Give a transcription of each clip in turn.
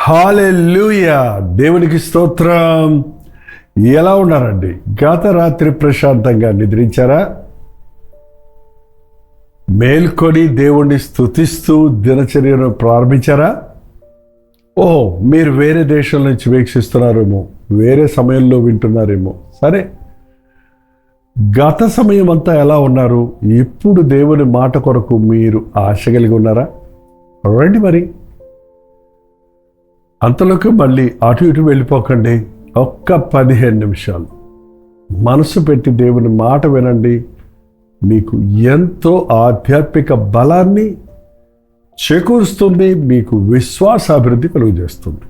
హల్లెలూయా, దేవునికి స్తోత్రం. ఎలా ఉన్నారండి? గత రాత్రి ప్రశాంతంగా నిద్రించారా? మేల్కొని దేవుణ్ణి స్తుతిస్తూ దినచర్యను ప్రారంభించారా? మీరు వేరే దేశం నుంచి వీక్షిస్తున్నారేమో, వేరే సమయంలో వింటున్నారేమో. సరే, గత సమయం అంతా ఎలా ఉన్నారు? ఇప్పుడు దేవుని మాట కొరకు మీరు ఆశ కలిగి ఉన్నారా? రండి మరి. అంతలోకి మళ్ళీ అటు ఇటు వెళ్ళిపోకండి. ఒక్క 15 నిమిషాలు మనసు పెట్టి దేవుని మాట వినండి. మీకు ఎంతో ఆధ్యాత్మిక బలాన్ని చేకూరుస్తుంది, మీకు విశ్వాసాభివృద్ధి కలుగజేస్తుంది.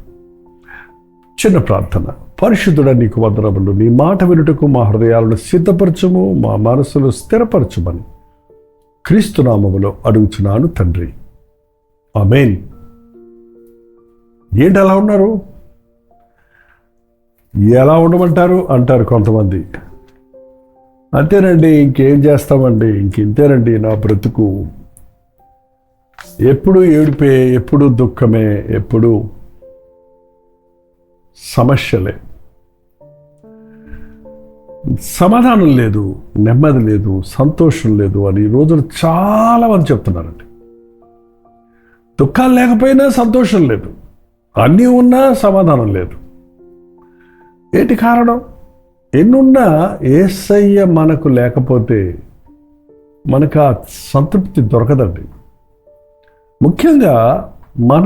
చిన్న ప్రార్థన. పరిశుద్ధుడా, నీకు వందనములు. నీ మాట వినుటకు మా హృదయాలను సిద్ధపరచుము, మా మనసులు స్థిరపరచుమని క్రీస్తు నామములో అడుగుచున్నాను తండ్రి, ఆమేన్. ఏంటి అలా ఉన్నారు? ఎలా ఉండమంటారు అంటారు కొంతమంది. అంతేనండి, ఇంకేం చేస్తామండి, ఇంతేనండి నా బ్రతుకు. ఎప్పుడు ఏడుపే, ఎప్పుడు దుఃఖమే, ఎప్పుడు సమస్యలే, సమాధానం లేదు, నెమ్మది లేదు, సంతోషం లేదు అని ఈ రోజులు చాలా మంది చెప్తున్నారండి. దుఃఖాలు లేకపోయినా సంతోషం లేదు, అన్నీ ఉన్నా సమాధానం లేదు. ఏంటి కారణం? ఎన్నున్నా యేసయ్య మనకు లేకపోతే మనకు ఆ సంతృప్తి దొరకదండి. ముఖ్యంగా మన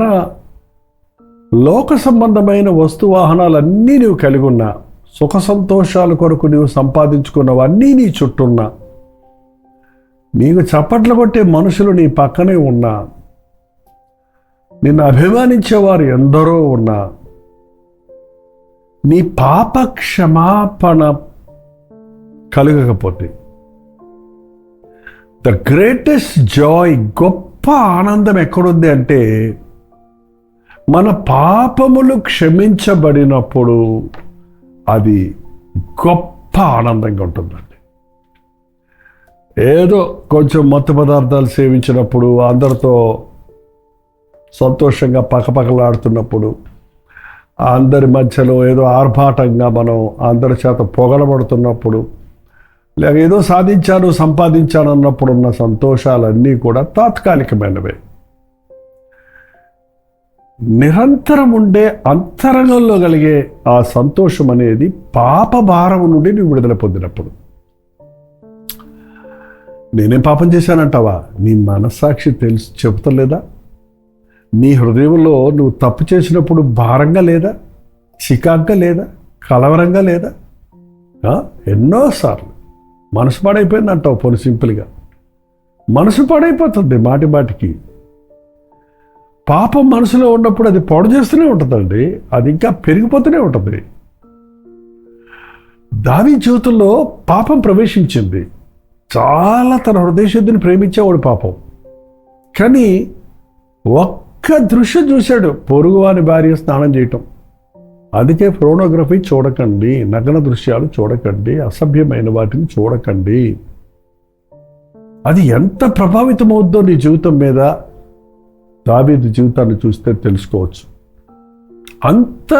లోక సంబంధమైన వస్తువాహనాలన్నీ నీవు కలిగి ఉన్నా, సుఖ సంతోషాల కొరకు నీవు సంపాదించుకున్నవన్నీ నీ చుట్టూన్నా, నీకు చప్పట్లు కొట్టే మనుషులు నీ పక్కనే ఉన్నా, నిన్ను అభిమానించేవారు ఎందరో ఉన్నా, నీ పాప క్షమాపణ కలగకపోతే ద గ్రేటెస్ట్ జాయ్, గొప్ప ఆనందం ఎక్కడుంది అంటే మన పాపములు క్షమించబడినప్పుడు అది గొప్ప ఆనందంగా ఉంటుందండి. ఏదో కొంచెం మత్తు పదార్థాలు సేవించినప్పుడు, అందరితో సంతోషంగా పక్కపక్కలాడుతున్నప్పుడు, అందరి మధ్యలో ఏదో ఆర్భాటంగా మనం అందరి చేత పొగడబడుతున్నప్పుడు, లేక ఏదో సాధించాను సంపాదించాను అన్నప్పుడు ఉన్న సంతోషాలన్నీ కూడా తాత్కాలికమైనవే. నిరంతరం ఉండే అంతరంగంలో కలిగే ఆ సంతోషం అనేది పాప భారం నుండి నువ్వు విడుదల పొందినప్పుడు. నేనేం పాపం చేశానంటావా? నీ మనస్సాక్షి తెలిసి చెబుతలేదా? నీ హృదయంలో నువ్వు తప్పు చేసినప్పుడు భారంగా లేదా, చికాగ్గా లేదా, కలవరంగా లేదా? ఎన్నోసార్లు మనసు పాడైపోయింది అంటావు. పోనీ సింపుల్గా మనసు పాడైపోతుంది మాటి మాటికి. పాపం మనసులో ఉన్నప్పుడు అది పాడు చేస్తూనే ఉంటుందండి, అది ఇంకా పెరిగిపోతూనే ఉంటుంది. దావీదు జీవితంలో పాపం ప్రవేశించింది. చాలా తన హృదయశుద్ధిని ప్రేమించేవాడు పాపం. కానీ ఒక్క దృశ్యం చూశాడు, పొరుగువాని భార్య స్నానం చేయటం. అందుకే పోర్నోగ్రఫీ చూడకండి, నగ్న దృశ్యాలు చూడకండి, అసభ్యమైన వాటిని చూడకండి. అది ఎంత ప్రభావితమవుద్దో నీ జీవితం మీద దావీదు జీవితాన్ని చూస్తే తెలుసుకోవచ్చు. అంత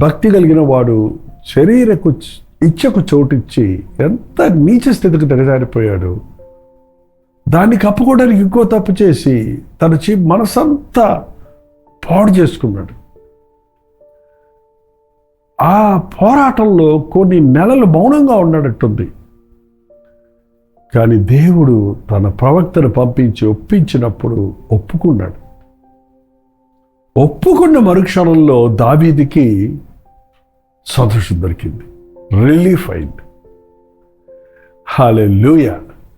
భక్తి కలిగిన వాడు శరీరకు ఇచ్చకు చోటిచ్చి ఎంత నీచ స్థితికి దిగజారిపోయాడు. దాన్ని కప్పుకోవడానికి ఇంకో తప్పు చేసి తన మనసంతా పాడు చేసుకున్నాడు. ఆ పోరాటంలో కొన్ని నెలలు మౌనంగా ఉన్నాడట్టుంది. కానీ దేవుడు తన ప్రవక్తను పంపించి ఒప్పించినప్పుడు ఒప్పుకున్నాడు. ఒప్పుకున్న మరుక్షణంలో దావీదుకి సంతోషం దొరికింది, రిలీఫ్ అయింది. హల్లెలూయా.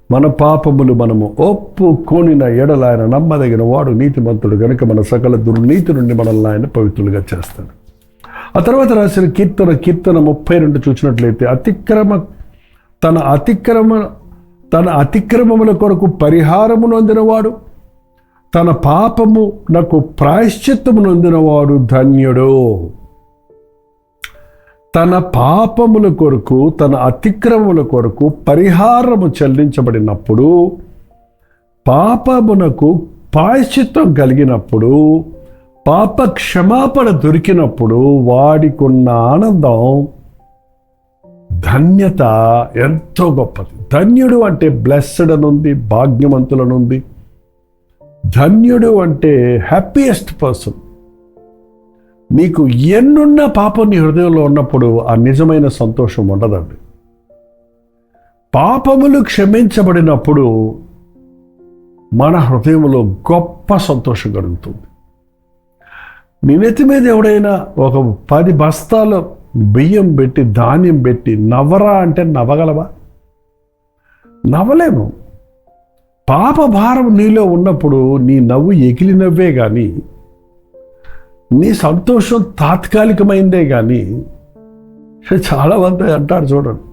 మన పాపములు మనము ఒప్పుకొనిన ఎడల ఆయన నమ్మదగిన వాడు, నీతిమంతుడు గనుక మన సకల దుర్నీతి నుండి మనల్ని ఆయన పవిత్రులుగా చేస్తాడు. ఆ తర్వాత రాసిన కీర్తన 32 చూసినట్లయితే, అతిక్రమ తన అతిక్రమముల కొరకు పరిహారము నొందినవాడు, తన పాపమునకు ప్రాయశ్చిత్తము నొందినవాడు ధన్యుడు. తన పాపముల కొరకు, తన అతిక్రమముల కొరకు పరిహారము చెల్లించబడినప్పుడు, పాపమునకు ప్రాయశ్చిత్తం కలిగినప్పుడు, పాప క్షమాపణ దొరికినప్పుడు వాడికున్న ఆనందం, ధన్యత ఎంతో గొప్పది. ధన్యుడు అంటే బ్లెస్డ్ అనుంది, భాగ్యవంతులనుంది. ధన్యుడు అంటే హ్యాపీయెస్ట్ పర్సన్. మీకు ఎన్నున్న పాపం నీ హృదయంలో ఉన్నప్పుడు ఆ నిజమైన సంతోషం ఉండదండి. పాపములు క్షమించబడినప్పుడు మన హృదయంలో గొప్ప సంతోషం కలుగుతుంది. నీ నెత్తి మీద ఎవడైనా ఒక 10 బస్తాలు బియ్యం పెట్టి, ధాన్యం పెట్టి నవ్వరా అంటే నవ్వగలవా? నవ్వలేము. పాప భారం నీలో ఉన్నప్పుడు నీ నవ్వు ఎగిలి నవ్వే కానీ, నీ సంతోషం తాత్కాలికమైందే కానీ, చాలామంది అంటారు చూడండి,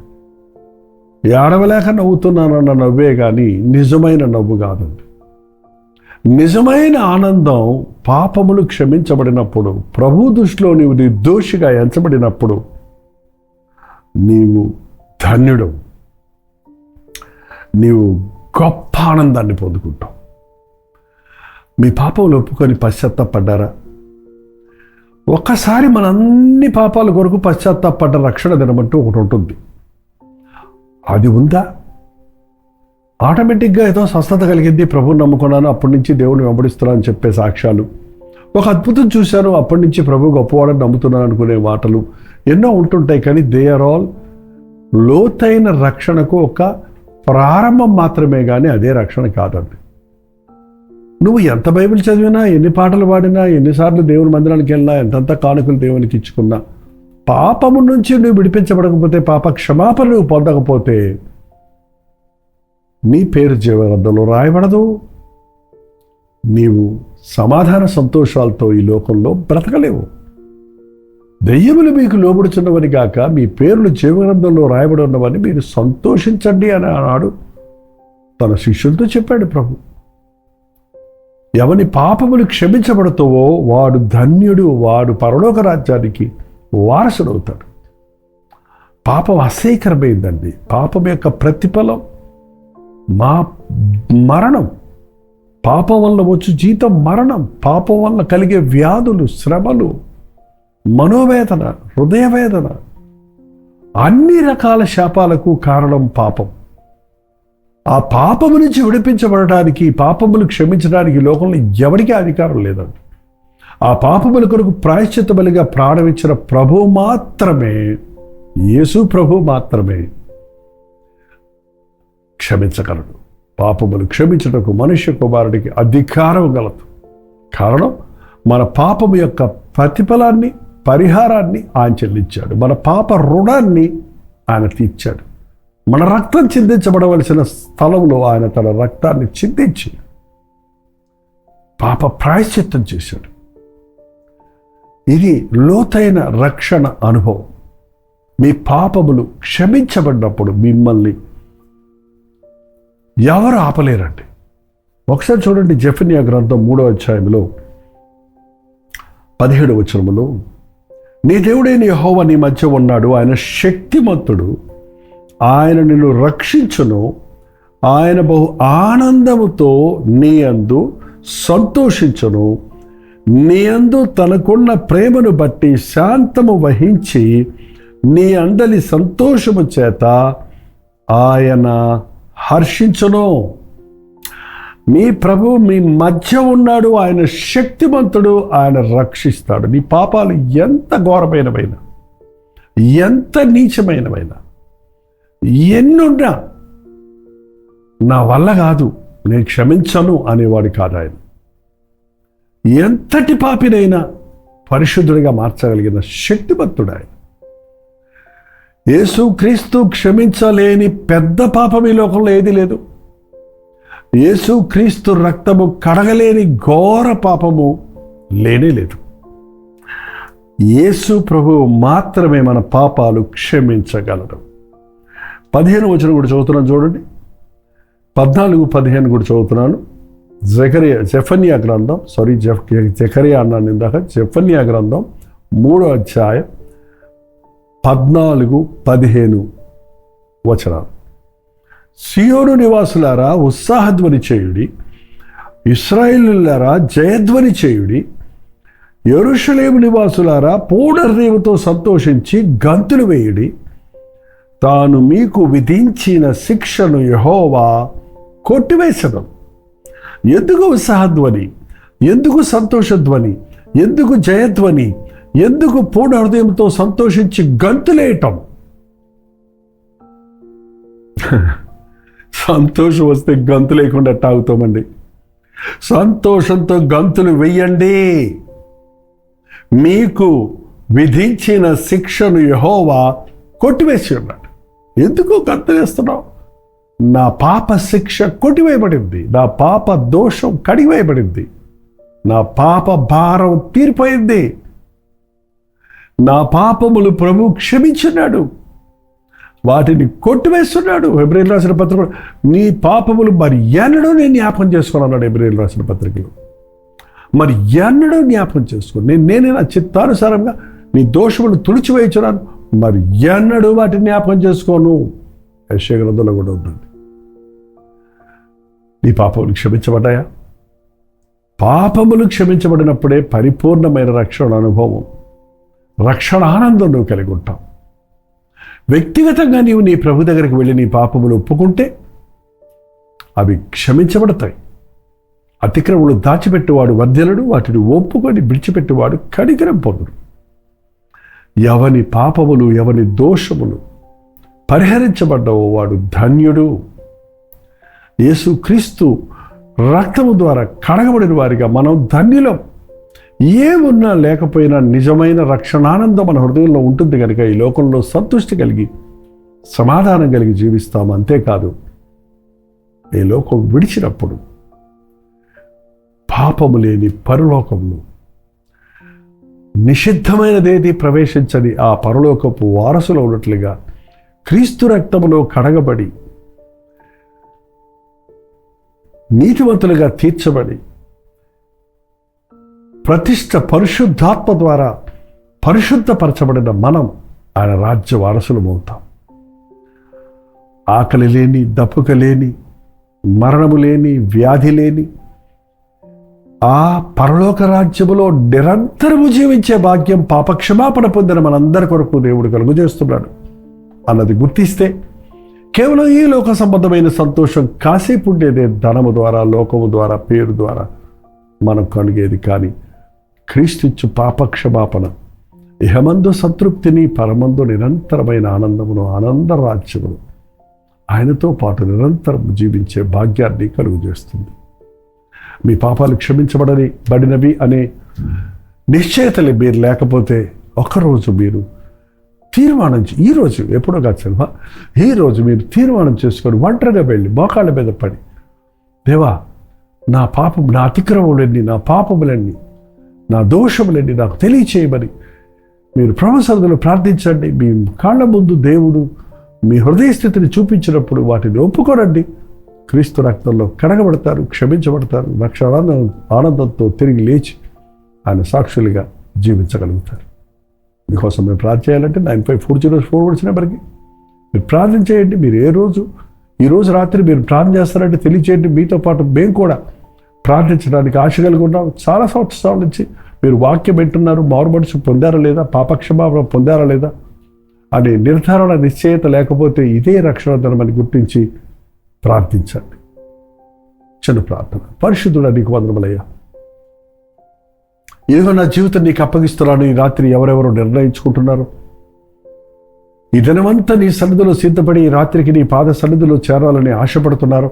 ఏడవలేక నవ్వుతున్నానన్న నవ్వే కానీ నిజమైన నవ్వు కాదండి. నిజమైన ఆనందం పాపములు క్షమించబడినప్పుడు, ప్రభు దృష్టిలో నీవు నిర్దోషిగా ఎంచబడినప్పుడు నీవు ధన్యుడు. నీవు గొప్ప ఆనందాన్ని పొందుకుంటావు. మీ పాపములు ఒప్పుకొని పశ్చాత్తాపడ్డారా? ఒక్కసారి మన అన్ని పాపాల కొరకు పశ్చాత్తాపడ్డ రక్షణ దినమంటూ ఒకటి ఉంటుంది. అది ఉందా? ఆటోమేటిక్గా ఏదో స్వస్థత కలిగింది, ప్రభువుని నమ్ముకున్నాను, అప్పటి నుంచి దేవుని వెంబడిస్తున్నాను అని చెప్పే సాక్ష్యాలు, ఒక అద్భుతం చూశాను, అప్పటి నుంచి ప్రభు గొప్పవాడని నమ్ముతున్నాను అనుకునే మాటలు ఎన్నో ఉంటుంటాయి. కానీ దే ఆర్ ఆల్ లోతైన రక్షణకు ఒక ప్రారంభం మాత్రమే, కానీ అదే రక్షణ కాదండి. నువ్వు ఎంత బైబిల్ చదివినా, ఎన్ని పాటలు పాడినా, ఎన్నిసార్లు దేవుని మందిరానికి వెళ్ళినా, ఎంతంత కానుకలు దేవునికి ఇచ్చుకున్నా, పాపము నుంచి నువ్వు విడిపించబడకపోతే, పాప క్షమాపణ నువ్వు పొందకపోతే నీ పేరు జీవగ్రంథంలో రాయబడదు. నీవు సమాధాన సంతోషాలతో ఈ లోకంలో బ్రతకలేవు. దెయ్యములు మీకు లోబడుచున్నవని గాక మీ పేర్లు జీవగ్రంథంలో రాయబడి ఉన్నవని మీరు సంతోషించండి అని అన్నాడు తన శిష్యులతో చెప్పాడు ప్రభు. ఎవని పాపములు క్షమించబడతావో వాడు ధన్యుడు, వాడు పరలోక రాజ్యానికి వారసుడవుతాడు. పాపం అసహ్యకరమైందండి. పాపం యొక్క ప్రతిఫలం మరణం. పాపం వల్ల వచ్చు జీతం మరణం. పాపం వల్ల కలిగే వ్యాధులు, శ్రమలు, మనోవేదన, హృదయవేదన, అన్ని రకాల శాపాలకు కారణం పాపం. ఆ పాపము నుంచి విడిపించబడటానికి, పాపములు క్షమించడానికి లోకంలో ఎవరికీ అధికారం లేదండి. ఆ పాపముల కొరకు ప్రాయశ్చిత్త బలిగా ప్రాణమిచ్చిన ప్రభు మాత్రమే, యేసు ప్రభు మాత్రమే క్షమించగలడు. పాపములు క్షమించటకు మనుష్య కుమారుడికి అధికారం గలదు. కారణం, మన పాపము యొక్క ప్రతిఫలాన్ని, పరిహారాన్ని ఆయన చెల్లించాడు. మన పాప రుణాన్ని ఆయన తీర్చాడు. మన రక్తం చిందించబడవలసిన స్థలంలో ఆయన తన రక్తాన్ని చిందించి పాప ప్రాయశ్చిత్తం చేశాడు. ఇది లోతైన రక్షణ అనుభవం. మీ పాపములు క్షమించబడినప్పుడు మిమ్మల్ని ఎవరు ఆపలేరండి. ఒకసారి చూడండి, జెఫన్యా గ్రంథం 3వ అధ్యాయంలో 17వ వచనములో, నీ దేవుడైన యెహోవా నీ మధ్య ఉన్నాడు, ఆయన శక్తిమంతుడు, ఆయన నిన్ను రక్షించును, ఆయన బహు ఆనందముతో నీ యందు సంతోషించును, నీ యందు తనకున్న ప్రేమను బట్టి శాంతము వహించి నీ అందలి సంతోషము చేత ఆయన హర్షించును. మీ ప్రభు మీ మధ్య ఉన్నాడు, ఆయన శక్తిమంతుడు, ఆయన రక్షిస్తాడు. నీ పాపాలు ఎంత ఘోరమైనవైనా, ఎంత నీచమైనవైనా, ఎన్నున్నా నా వల్ల కాదు, నేను క్షమించను అనేవాడు కాదు ఆయన. ఎంతటి పాపినైనా పరిశుద్ధుడిగా మార్చగలిగిన శక్తిమంతుడు ఆయన. యేసు క్రీస్తు క్షమించలేని పెద్ద పాపం ఈ లోకంలో ఏది లేదు. యేసు క్రీస్తు రక్తము కడగలేని ఘోర పాపము లేనే లేదు. యేసు ప్రభువు మాత్రమే మన పాపాలు క్షమించగలడు. 15 వచనం కూడా చదువుతున్నాను చూడండి. 14, 15 కూడా చదువుతున్నాను. జెఫన్యా గ్రంథం, జకరియా అన్నాను ఇందాక. జెఫన్యా గ్రంథం 3వ అధ్యాయం 14, 15 వచనాలు. సియోను నివాసులారా ఉత్సాహధ్వని చేయుడి, ఇశ్రాయేలులారా జయధ్వని చేయుడి, యెరూషలేము నివాసులారా పూర్ణ హృదయంతో సంతోషించి గంతులు వేయుడి. తాను మీకు విధించిన శిక్షను యెహోవా కొట్టివేసెను. ఎందుకు ఉత్సాహధ్వని, ఎందుకు సంతోషధ్వని, ఎందుకు జయధ్వని, ఎందుకు పూర్ణ హృదయంతో సంతోషించి గంతులేయటం? సంతోషం వస్తే గంతు లేకుండా తాగుతామండి. సంతోషంతో గంతులు వెయ్యండి. మీకు విధించిన శిక్షను యెహోవా కొట్టివేసి ఉన్నాడు. ఎందుకు గంతులేస్తున్నావు? నా పాప శిక్ష కొట్టివేయబడింది, నా పాప దోషం కడిగివేయబడింది, నా పాప భారం తీరిపోయింది, నా పాపములు ప్రభు క్షమించున్నాడు, వాటిని కొట్టివేస్తున్నాడు. హెబ్రీయులకు రాసిన పత్రిక, నీ పాపములు మరి ఎన్నడూ నేను జ్ఞాపకం చేసుకుని అన్నాడు హెబ్రీయులకు రాసిన పత్రికలో. మరి ఎన్నడూ జ్ఞాపకం చేసుకోను, నేనే నా చిత్తానుసారంగా నీ దోషములు తుడిచివేయించున్నాను, మరి ఎన్నడూ వాటిని జ్ఞాపకం చేసుకోను. యెషయా గ్రంథంలో కూడా ఉంటుంది. నీ పాపములు క్షమించబడ్డాయా? పాపములు క్షమించబడినప్పుడే పరిపూర్ణమైన రక్షణ అనుభవం, రక్షణ ఆనందం నువ్వు కలిగి ఉంటావు. వ్యక్తిగతంగా నీవు నీ ప్రభు దగ్గరికి వెళ్ళి నీ పాపములు ఒప్పుకుంటే అవి క్షమించబడతాయి. అతిక్రమములు దాచిపెట్టేవాడు వర్ధిల్లడు, వాటిని ఒప్పుకొని విడిచిపెట్టేవాడు కనికరం పొందుడు. ఎవని పాపములు ఎవని దోషములు పరిహరించబడ్డవో వాడు ధన్యుడు. యేసుక్రీస్తు రక్తము ద్వారా కడగబడిన వారిగా మనం ధన్యులం. ఏమున్నా లేకపోయినా నిజమైన రక్షణానందం మన హృదయంలో ఉంటుంది కనుక ఈ లోకంలో సంతృష్టి కలిగి సమాధానం కలిగి జీవిస్తాము. అంతేకాదు, ఈ లోకం విడిచినప్పుడు పాపము లేని పరలోకంలో నిషిద్ధమైనదేది ప్రవేశించని ఆ పరలోకపు వారసులో ఉన్నట్లుగా క్రీస్తు రక్తములో కడగబడి నీతివంతులుగా తీర్చబడి ప్రతిష్ట పరిశుద్ధాత్మ ద్వారా పరిశుద్ధపరచబడిన మనం ఆయన రాజ్య వారసులమవుతాం. ఆకలి లేని, దప్పుక లేని, మరణము లేని, వ్యాధి లేని ఆ పరలోక రాజ్యములో నిరంతరము జీవించే భాగ్యం పాపక్షమాపణ పొందిన మనందరి కొరకు దేవుడు కలుగజేస్తున్నాడు అన్నది గుర్తిస్తే కేవలం ఈ లోక సంబంధమైన సంతోషం కాసేపు ఉండేదే. ధనము ద్వారా, లోకము ద్వారా, పేరు ద్వారా మనం కలుగేది. కానీ క్రీస్తుచ్చు పాపక్షమాపణ, ఇహమందు సంతృప్తిని, పరమందు నిరంతరమైన ఆనందమును, ఆనంద రాజ్యమును ఆయనతో పాటు నిరంతరం జీవించే భాగ్యాన్ని కలుగజేస్తుంది. మీ పాపాలు క్షమించబడినవి అనే నిశ్చయతలు మీరు లేకపోతే ఒకరోజు మీరు తీర్మానం ఈరోజు ఎప్పుడో కాదు, ఈరోజు మీరు తీర్మానం చేసుకొని ఒంటరిగా వెళ్ళి మోకాళ్ళ మీద పడి, దేవా నా పాపం, నా అతిక్రమములన్నీ, నా పాపములన్నీ, నా దోషములన్నీ నాకు తెలియచేయమని మీరు ప్రభు సన్నిధిలో ప్రార్థించండి. మీ కాళ్ళ ముందు దేవుడు మీ హృదయ స్థితిని చూపించినప్పుడు వాటిని ఒప్పుకోనండి. క్రీస్తు రక్తంలో కడగబడతారు, క్షమించబడతారు, రక్షణ ఆనందంతో తిరిగి లేచి ఆయన సాక్షులుగా జీవించగలుగుతారు. మీకోసం మేము ప్రార్థన చేయాలంటే 954004 నెంబర్కి మీరు ప్రార్థన చేయండి. మీరు ఈరోజు రాత్రి మీరు ప్రార్థన చేస్తారంటే తెలియచేయండి. మీతో పాటు మేము కూడా ప్రార్థించడానికి ఆశ కలిగి ఉన్నాం. చాలా సంవత్సరాల నుంచి మీరు వాక్యం వింటున్నారు, మారుమనసు పొందారా లేదా, పాపక్షమాపణ పొందారా లేదా అనే నిర్ధారణ, నిశ్చయత లేకపోతే ఇదే రక్షణ ధర్మని గుర్తించి ప్రార్థించండి. చిన్న ప్రార్థన. పరిశుద్ధుడా, నీకు వందనములయ్యా. ఇదిగో నా జీవితం నీకు అప్పగిస్తున్నాను. ఈ రాత్రి ఎవరెవరు నిర్ణయించుకుంటున్నారు, ఈ దినమంతా నీ సన్నిధిలో సిద్ధపడి ఈ రాత్రికి నీ పాద సన్నిధిలో చేరాలని ఆశపడుతున్నారు.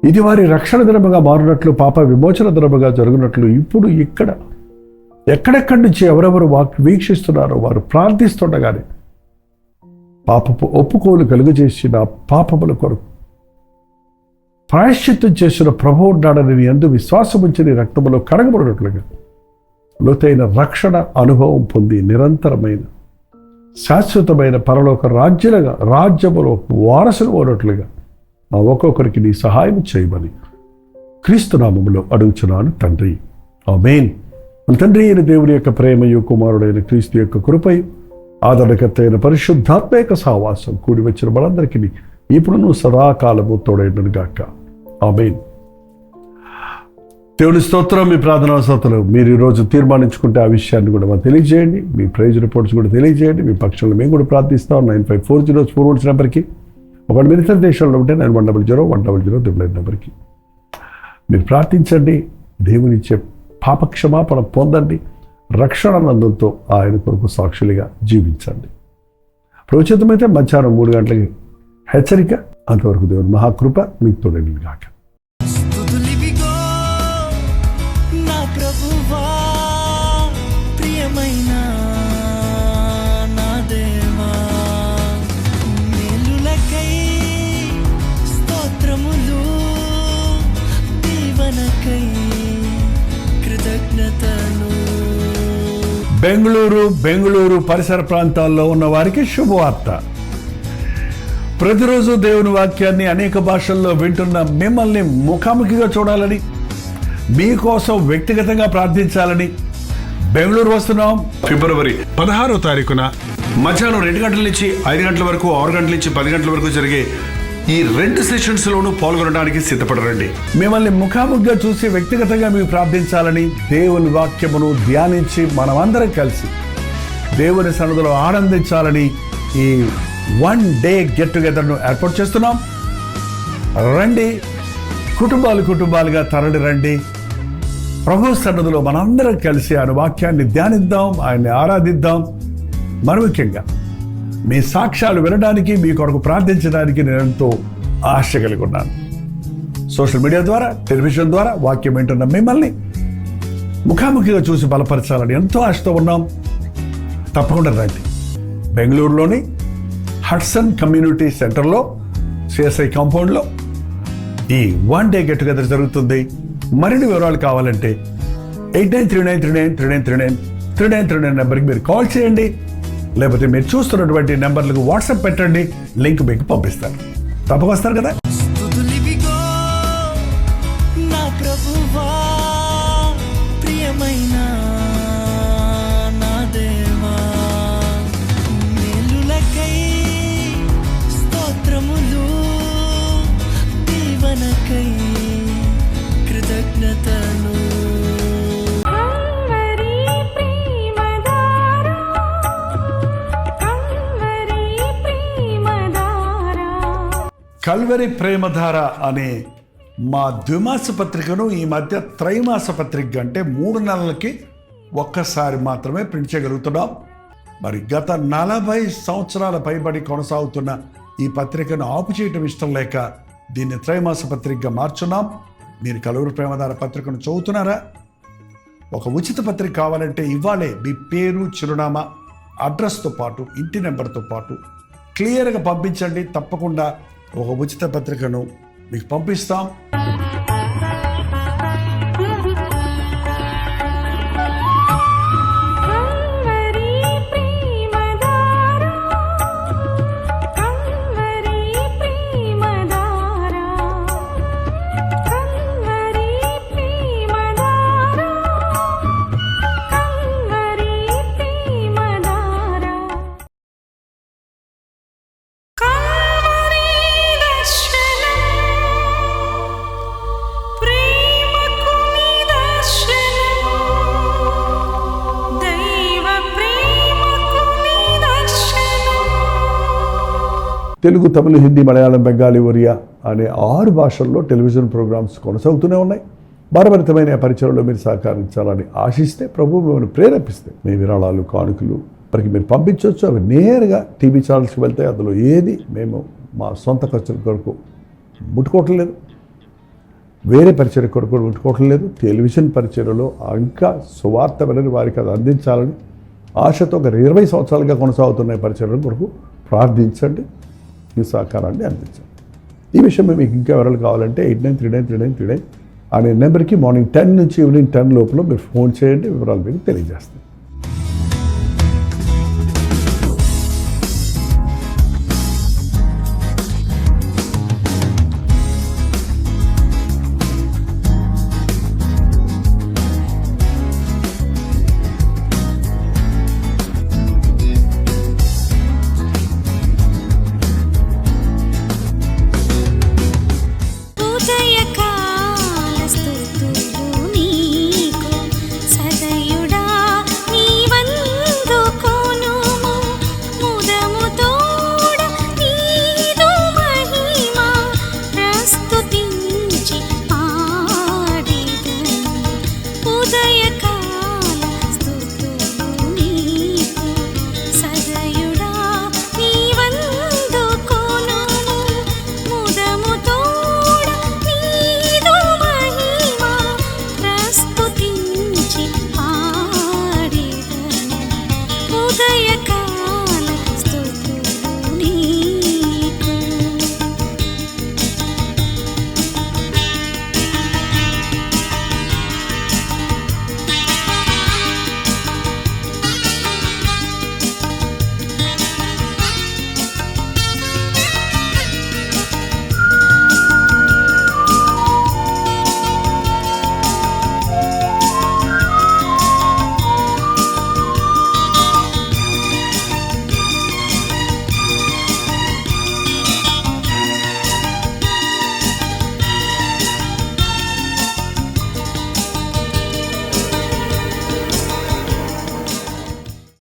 ఇది వారి రక్షణ దినముగా మారినట్లు, పాప విమోచన దినముగా జరుగునట్లు ఇప్పుడు ఎక్కడెక్కడి నుంచి ఎవరెవరు వీక్షిస్తున్నారో వారు ప్రార్థిస్తుండగానే పాపపు ఒప్పుకోలు కలుగజేసి నా పాపముల కొరకు ప్రాయశ్చిత్తం చేసిన ప్రభువు ఉన్నాడని నీ యందు విశ్వాసం ఉంచి నీ రక్తములో కడగబడినట్లుగా లోతైన రక్షణ అనుభవం పొంది నిరంతరమైన శాశ్వతమైన పరలోక రాజ్యములో వారసులు ఓనట్లుగా మా ఒక్కొక్కరికి నీ సహాయం చేయమని క్రీస్తు నామములో అడుగుచున్నాను తండ్రి, ఆమేన్. మన తండ్రి అయిన దేవుని యొక్క ప్రేమయు, కుమారుడైన క్రీస్తు యొక్క కృపయు, ఆదరణకర్త అయిన పరిశుద్ధాత్మ యొక్క సహవాసం కూడి వచ్చిన మనందరికీ ఇప్పుడును సదాకాలము తోడైనను గాక, ఆమేన్. దేవుని స్తోత్రం. మీ ప్రార్థనా స్తోత్రం మీరు ఈరోజు తీర్మానించుకుంటే ఆ విషయాన్ని కూడా మాకు తెలియజేయండి. మీ ప్రైజ్ రిపోర్ట్స్ కూడా తెలియజేయండి. మీ పక్షంలో మేము కూడా ప్రార్థిస్తాం. 954041 నెంబర్కి, ఒకటి మీరు ఇతర దేశాల్లో ఉంటే 9100 నెంబర్కి మీరు ప్రార్థించండి. దేవునిచ్చే పాపక్షమాపణ పొందండి. రక్షణానందంతో ఆయన కొరకు సాక్షులుగా జీవించండి. ప్రోచితమైతే మధ్యాహ్నం 3 గంటలకి హెచ్చరిక. అంతవరకు దేవుని మహాకృప మీకు తోడైనను గాక. బెంగళూరు పరిసర ప్రాంతాల్లో ఉన్న వారికి శుభవార్త. ప్రతిరోజు దేవుని వాక్యాన్ని అనేక భాషల్లో వింటున్న మిమ్మల్ని ముఖాముఖిగా చూడాలని, మీకోసం వ్యక్తిగతంగా ప్రార్థించాలని బెంగళూరు వస్తున్నాం. ఫిబ్రవరి 16వ తారీఖున మధ్యాహ్నం 2 గంటల నుంచి 5 గంటల వరకు, 6 గంటల నుంచి 10 గంటల వరకు జరిగే ఈ 2 సెషన్స్లోనూ పాల్గొనడానికి సిద్ధపడరండి. మిమ్మల్ని ముఖాముఖిగా చూసి వ్యక్తిగతంగా మీకు ప్రార్థించాలని, దేవుని వాక్యమును ధ్యానించి మనమందరం కలిసి దేవుని సన్నిధిలో ఆనందించాలని ఈ 1 డే గెట్ టుగెదర్ను ఏర్పాటు చేస్తున్నాం. రండి, కుటుంబాలుగా తరలి రండి. ప్రభు సన్నిధిలో మనందరం కలిసి ఆయన వాక్యాన్ని ధ్యానిద్దాం, ఆయన్ని ఆరాధిద్దాం. మరి ముఖ్యంగా మీ సాక్ష్యాలు వినడానికి, మీ కొరకు ప్రార్థించడానికి నేను ఎంతో ఆశ కలిగి ఉన్నాను. సోషల్ మీడియా ద్వారా, టెలివిజన్ ద్వారా వాక్యం వింటున్న మిమ్మల్ని ముఖాముఖిగా చూసి బలపరచాలని ఎంతో ఆశతో ఉన్నాం. తప్పకుండా రండి. బెంగళూరులోని హడ్సన్ కమ్యూనిటీ సెంటర్లో, సిఎస్ఐ కాంపౌండ్లో ఈ 1 డే గెట్ టుగెదర్ జరుగుతుంది. మరిన్ని వివరాలు కావాలంటే 8939393939 నెంబర్కి మీరు కాల్ చేయండి. లేకపోతే మీరు చూస్తున్నటువంటి నెంబర్లకు వాట్సాప్ పెట్టండి. లింక్ మీకు పంపిస్తాను. తప్పక వస్తారు కదా. కల్వరి ప్రేమధార అనే మా ద్విమాస పత్రికను ఈ మధ్య త్రైమాస పత్రిక అంటే 3 నెలలకి ఒక్కసారి మాత్రమే ప్రింట్ చేయగలుగుతున్నాం. మరి గత 40 సంవత్సరాల పైబడి కొనసాగుతున్న ఈ పత్రికను ఆపు చేయటం ఇష్టం లేక దీన్ని త్రైమాస పత్రికగా మార్చున్నాం. మీరు కల్వరి ప్రేమధార పత్రికను చదువుతున్నారా? ఒక ఉచిత పత్రిక కావాలంటే ఇవ్వాలే మీ పేరు, చిరునామా, అడ్రస్తో పాటు, ఇంటి నెంబర్తో పాటు క్లియర్గా పంపించండి. తప్పకుండా ఒక ఉచిత పత్రికను మీకు పంపిస్తాం. తెలుగు, తమిళ, హిందీ, మలయాళం, బెంగాలీ, ఒరియా అనే 6 భాషల్లో టెలివిజన్ ప్రోగ్రామ్స్ కొనసాగుతూనే ఉన్నాయి. భారభరితమైన పరిచయంలో మీరు సహకరించాలని ఆశిస్తే, ప్రభు మిమ్మల్ని ప్రేరేపిస్తే మీ విరాళాలు, కానుకలు వారికి మీరు పంపించవచ్చు. అవి నేరుగా టీవీ ఛానల్స్కి వెళ్తాయి. అందులో ఏది మేము మా సొంత ఖర్చుల కొరకు ముట్టుకోవటం లేదు, వేరే పరిచయ కొరకు ముట్టుకోవటం లేదు. టెలివిజన్ పరిచయలో ఇంకా సువార్త వినని వారికి అది అందించాలని ఆశతో ఒక 20 సంవత్సరాలుగా కొనసాగుతున్న పరిచయం కొరకు ప్రార్థించండి. ఈ సహకారాన్ని అందించండి. ఈ విషయం మీకు ఇంకా వివరాలు కావాలంటే 89393939 అనే నెంబర్కి మార్నింగ్ 10 నుంచి ఈవినింగ్ 10 లోపల మీరు ఫోన్ చేయండి. వివరాలు మీకు తెలియజేస్తాం.